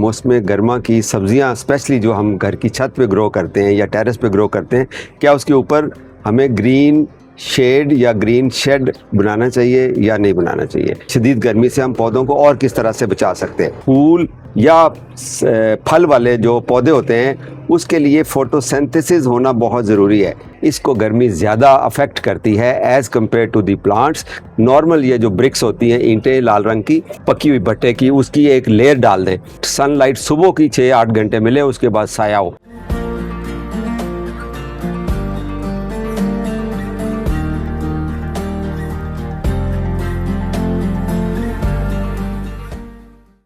मौसम गर्मा की सब्जियां स्पेशली जो हम घर की छत पे ग्रो करते हैं या टेरेस पे ग्रो करते हैं, क्या उसके ऊपर हमें ग्रीन शेड या ग्रीन शेड बनाना चाहिए या नहीं बनाना चाहिए? शदीद गर्मी से हम पौधों को और किस तरह से बचा सकते हैं? फूल या फल वाले जो पौधे होते हैं उसके लिए फोटोसिंथेसिस होना बहुत ज़रूरी है। इसको गर्मी ज़्यादा अफेक्ट करती है as compared to the plants. Normal ये जो ब्रिक्स होती हैं, ईंटें लाल रंग की पकी हुई भट्टे की, उसकी एक लेयर डाल दें। सनलाइट सुबह की 6-8 घंटे मिले, उसके बाद साया हो।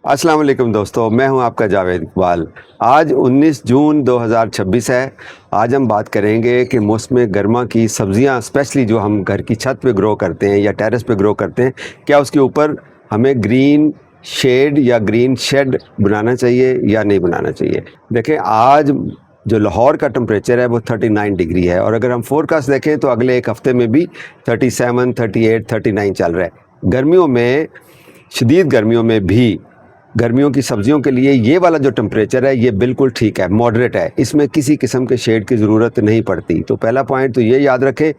अस्सलाम वालेकुम दोस्तों, मैं हूं आपका जावेद इकबाल। आज 19 जून 2026 है। आज हम बात करेंगे कि मौसम गर्मा की सब्जियां स्पेशली जो हम घर की छत पे ग्रो करते हैं या टेरेस पे ग्रो करते हैं, क्या उसके ऊपर हमें ग्रीन शेड या ग्रीन शेड बनाना चाहिए या नहीं बनाना चाहिए? देखें, आज जो लाहौर का टेम्परेचर है वो 39 डिग्री है, और अगर हम फोरकास्ट देखें तो अगले एक हफ़्ते में भी 37, 38, 39 चल रहा है। गर्मियों में, शदीद गर्मियों में भी गर्मियों की सब्जियों के लिए ये वाला जो टेम्परेचर है ये बिल्कुल ठीक है, मॉडरेट है। इसमें किसी किस्म के शेड की ज़रूरत नहीं पड़ती। तो पहला पॉइंट तो ये याद रखें,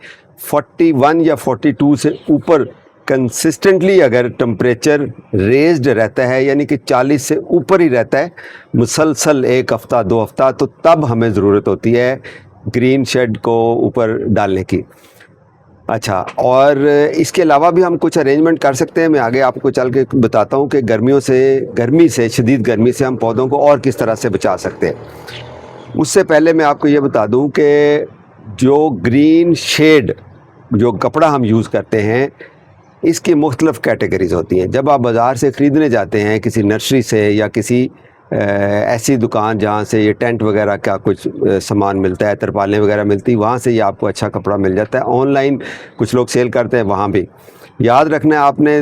41 या 42 से ऊपर कंसिस्टेंटली अगर टेम्परेचर रेज्ड रहता है, यानी कि 40 से ऊपर ही रहता है मुसलसल एक हफ़्ता 2 हफ़्ता, तो तब हमें ज़रूरत होती है ग्रीन शेड को ऊपर डालने की। अच्छा, और इसके अलावा भी हम कुछ अरेंजमेंट कर सकते हैं। मैं आगे आपको चल के बताता हूँ कि गर्मी से शदीद गर्मी से हम पौधों को और किस तरह से बचा सकते हैं। उससे पहले मैं आपको ये बता दूँ कि जो ग्रीन शेड जो कपड़ा हम यूज़ करते हैं, इसकी मुख्तलिफ़ कैटेगरीज़ होती हैं। जब आप बाज़ार से ख़रीदने जाते हैं किसी नर्सरी से या किसी ऐसी दुकान जहाँ से ये टेंट वगैरह का कुछ सामान मिलता है, तरपालें वगैरह मिलती, वहाँ से ये आपको अच्छा कपड़ा मिल जाता है। ऑनलाइन कुछ लोग सेल करते हैं, वहाँ भी याद रखना है आपने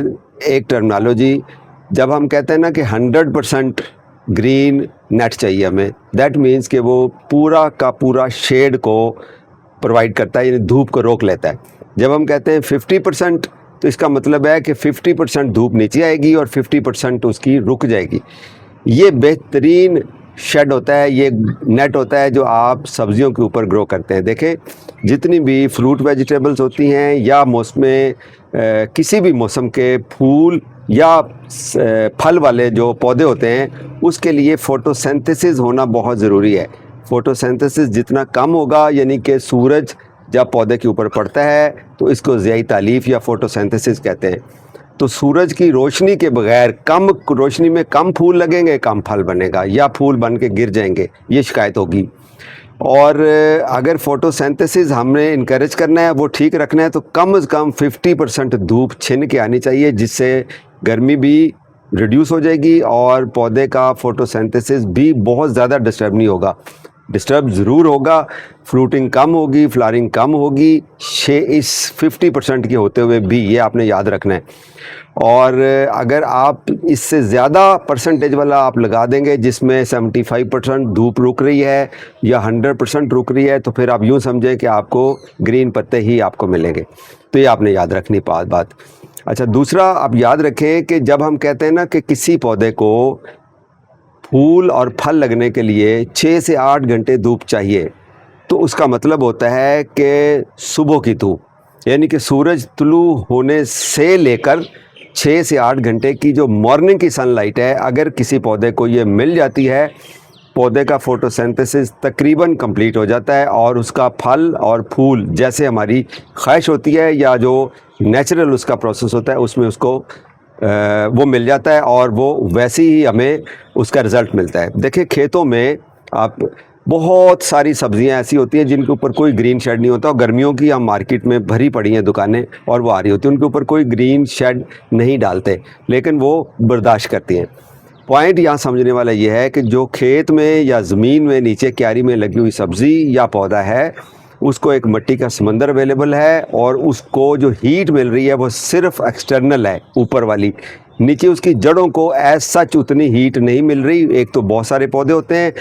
एक टर्मिनोलॉजी। जब हम कहते हैं ना कि 100% ग्रीन नेट चाहिए हमें, दैट मीन्स कि वो पूरा का पूरा शेड को प्रोवाइड करता है, यानी धूप को रोक लेता है। जब हम कहते हैं 50%, तो इसका मतलब है कि 50% धूप नीचे आएगी और 50% उसकी रुक जाएगी। ये बेहतरीन शेड होता है, ये नेट होता है जो आप सब्जियों के ऊपर ग्रो करते हैं। देखें, जितनी भी फ्रूट वेजिटेबल्स होती हैं या मौसम किसी भी मौसम के फूल या फल वाले जो पौधे होते हैं, उसके लिए फ़ोटोसिंथेसिस होना बहुत ज़रूरी है। फ़ोटोसिंथेसिस जितना कम होगा, यानी कि सूरज जब पौधे के ऊपर पड़ता है तो इसको ज़ियाई तालीफ़ या फ़ोटोसिंथेसिस कहते हैं। तो सूरज की रोशनी के बगैर, कम रोशनी में कम फूल लगेंगे, कम फल बनेगा, या फूल बन के गिर जाएंगे, ये शिकायत होगी। और अगर फ़ोटोसिंथेसिस हमने इनकरेज करना है, वो ठीक रखना है, तो कम से कम 50% धूप छिन के आनी चाहिए, जिससे गर्मी भी रिड्यूस हो जाएगी और पौधे का फ़ोटोसिंथेसिस भी बहुत ज़्यादा डिस्टर्ब नहीं होगा। डिस्टर्ब ज़रूर होगा, फ्रूटिंग कम होगी, फ्लावरिंग कम होगी, इस 50% के होते हुए भी, ये आपने याद रखना है। और अगर आप इससे ज़्यादा परसेंटेज वाला आप लगा देंगे, जिसमें 75% धूप रुक रही है या 100% रुक रही है, तो फिर आप यूँ समझें कि आपको ग्रीन पत्ते ही आपको मिलेंगे। तो ये आपने याद रखनी बात। अच्छा, दूसरा आप याद रखें कि जब हम कहते हैं ना कि किसी पौधे को फूल और फल लगने के लिए 6 से 8 घंटे धूप चाहिए, तो उसका मतलब होता है कि सुबह की धूप, यानी कि सूरज तुलू होने से लेकर 6 से 8 घंटे की जो मॉर्निंग की सनलाइट है, अगर किसी पौधे को ये मिल जाती है, पौधे का फ़ोटोसिंथेसिस तकरीबन कंप्लीट हो जाता है और उसका फल और फूल जैसे हमारी ख्वाहिश होती है या जो नेचुरल उसका प्रोसेस होता है, उसमें उसको वो मिल जाता है और वो वैसे ही हमें उसका रिज़ल्ट मिलता है। देखिए, खेतों में आप बहुत सारी सब्जियां ऐसी होती हैं जिनके ऊपर कोई ग्रीन शेड नहीं होता, और गर्मियों की हम मार्केट में भरी पड़ी हैं दुकानें और वो आ रही होती हैं, उनके ऊपर कोई ग्रीन शेड नहीं डालते, लेकिन वो बर्दाश्त करती हैं। पॉइंट यहाँ समझने वाला ये है कि जो खेत में या ज़मीन में नीचे क्यारी में लगी हुई सब्ज़ी या पौधा है, उसको एक मिट्टी का समंदर अवेलेबल है, और उसको जो हीट मिल रही है वो सिर्फ एक्सटर्नल है, ऊपर वाली। नीचे उसकी जड़ों को एज सच उतनी हीट नहीं मिल रही। एक तो बहुत सारे पौधे होते हैं,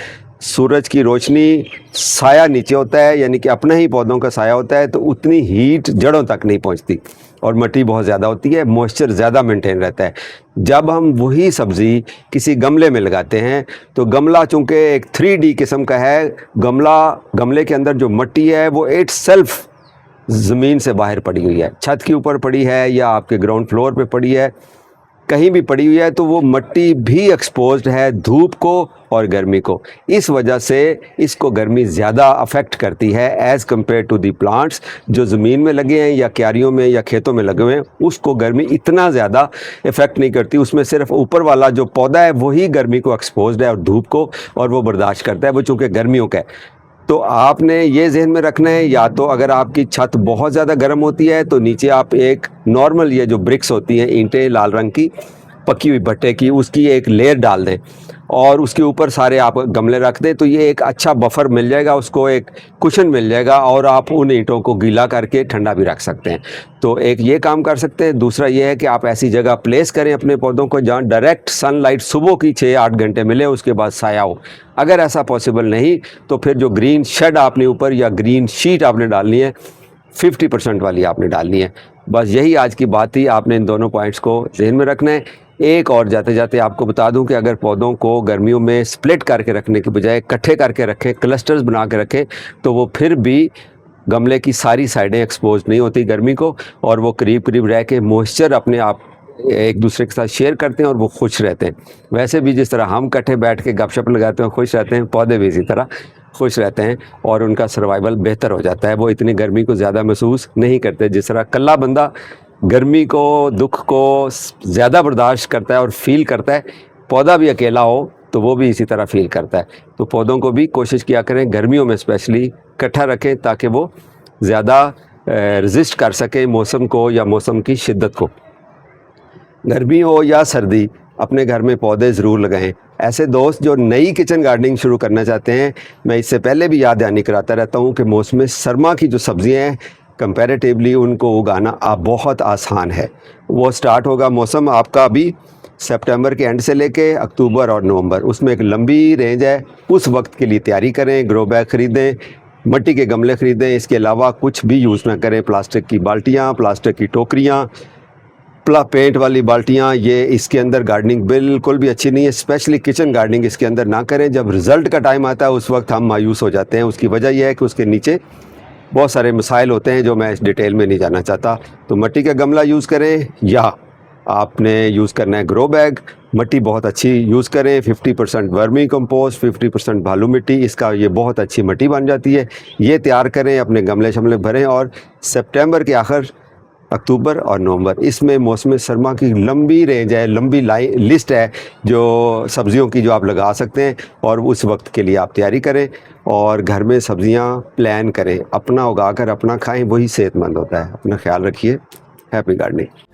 सूरज की रोशनी, साया नीचे होता है, यानी कि अपना ही पौधों का साया होता है, तो उतनी हीट जड़ों तक नहीं पहुंचती। और मिट्टी बहुत ज़्यादा होती है, मॉइस्चर ज़्यादा मेंटेन रहता है। जब हम वही सब्ज़ी किसी गमले में लगाते हैं तो गमला चूँकि एक 3D किस्म का है, गमले के अंदर जो मिट्टी है वो इट सेल्फ ज़मीन से बाहर पड़ी हुई है, छत के ऊपर पड़ी है या आपके ग्राउंड फ्लोर पे पड़ी है, कहीं भी पड़ी हुई है, तो वो मिट्टी भी एक्सपोज्ड है धूप को और गर्मी को। इस वजह से इसको गर्मी ज़्यादा अफेक्ट करती है as compared to the plants जो ज़मीन में लगे हैं या क्यारियों में या खेतों में लगे हुए हैं। उसको गर्मी इतना ज़्यादा इफ़ेक्ट नहीं करती, उसमें सिर्फ ऊपर वाला जो पौधा है वही गर्मी को एक्सपोज्ड है और धूप को, और वो बर्दाश्त करता है, वो चूँकि गर्मियों का है। तो आपने ये जहन में रखना है, या तो अगर आपकी छत बहुत ज़्यादा गर्म होती है तो नीचे आप एक नॉर्मल ये जो ब्रिक्स होती हैं, ईंटें लाल रंग की पकी हुई भट्टे की, उसकी एक लेयर डाल दें और उसके ऊपर सारे आप गमले रख दें, तो ये एक अच्छा बफर मिल जाएगा, उसको एक कुशन मिल जाएगा और आप उन ईंटों को गीला करके ठंडा भी रख सकते हैं। तो एक ये काम कर सकते हैं। दूसरा ये है कि आप ऐसी जगह प्लेस करें अपने पौधों को जहाँ डायरेक्ट सनलाइट सुबह की 6-8 घंटे मिले, उसके बाद साया हो। अगर ऐसा पॉसिबल नहीं तो फिर जो ग्रीन शेड आपने ऊपर या ग्रीन शीट आपने डालनी है 50% वाली आपने डालनी है। बस यही आज की बात थी, आपने इन दोनों पॉइंट्स को जहन में रखना है। एक और जाते जाते आपको बता दूं कि अगर पौधों को गर्मियों में स्प्लिट करके रखने के बजाय इकट्ठे करके रखें, क्लस्टर्स बना के रखें, तो वो फिर भी गमले की सारी साइडें एक्सपोज नहीं होती गर्मी को, और वो करीब करीब रह के मॉइस्चर अपने आप एक दूसरे के साथ शेयर करते हैं और वो खुश रहते हैं। वैसे भी जिस तरह हम इकट्ठे बैठ के गपशप लगाते हैं खुश रहते हैं, पौधे भी इसी तरह खुश रहते हैं और उनका सर्वाइवल बेहतर हो जाता है। वो इतनी गर्मी को ज़्यादा महसूस नहीं करते। जिस तरह कल्ला बंदा गर्मी को, दुख को ज़्यादा बर्दाश्त करता है और फील करता है, पौधा भी अकेला हो तो वो भी इसी तरह फील करता है। तो पौधों को भी कोशिश किया करें गर्मियों में स्पेशली इकट्ठा रखें ताकि वो ज़्यादा रेजिस्ट कर सकें मौसम को या मौसम की शिद्दत को। गर्मी हो या सर्दी, अपने घर में पौधे ज़रूर लगाएं। ऐसे दोस्त जो नई किचन गार्डनिंग शुरू करना चाहते हैं, मैं इससे पहले भी याद दहानी कराता रहता हूं कि मौसम सरमा की जो सब्ज़ियां हैं कंपैरेटिवली उनको उगाना बहुत आसान है। वो स्टार्ट होगा मौसम आपका अभी सितंबर के एंड से लेके अक्टूबर और नवंबर, उसमें एक लंबी रेंज है। उस वक्त के लिए तैयारी करें, ग्रो बैग ख़रीदें, मिट्टी के गमले ख़रीदें, इसके अलावा कुछ भी यूज़ ना करें। प्लास्टिक की बाल्टियाँ, प्लास्टिक की टोकरियाँ, पेंट वाली बाल्टियाँ, ये इसके अंदर गार्डनिंग बिल्कुल भी अच्छी नहीं है। स्पेशली किचन गार्डनिंग इसके अंदर ना करें। जब रिज़ल्ट का टाइम आता है उस वक्त हम मायूस हो जाते हैं। उसकी वजह यह है कि उसके नीचे बहुत सारे मसाइल होते हैं जो मैं इस डिटेल में नहीं जाना चाहता। तो मिट्टी का गमला यूज़ करें या आपने यूज़ करना है ग्रो बैग। मिट्टी बहुत अच्छी यूज़ करें, 50% वर्मी कंपोस्ट, 50% भालू मिट्टी, इसका ये बहुत अच्छी मिट्टी बन जाती है। ये तैयार करें, अपने गमले शमले भरें और सितंबर के आखिर, अक्टूबर और नवंबर, इसमें मौसम सरमा की लंबी रेंज है, लंबी लिस्ट है जो सब्ज़ियों की जो आप लगा सकते हैं, और उस वक्त के लिए आप तैयारी करें और घर में सब्ज़ियां प्लान करें, अपना उगा कर अपना खाएं, वही सेहतमंद होता है। अपना ख्याल रखिए। Happy gardening.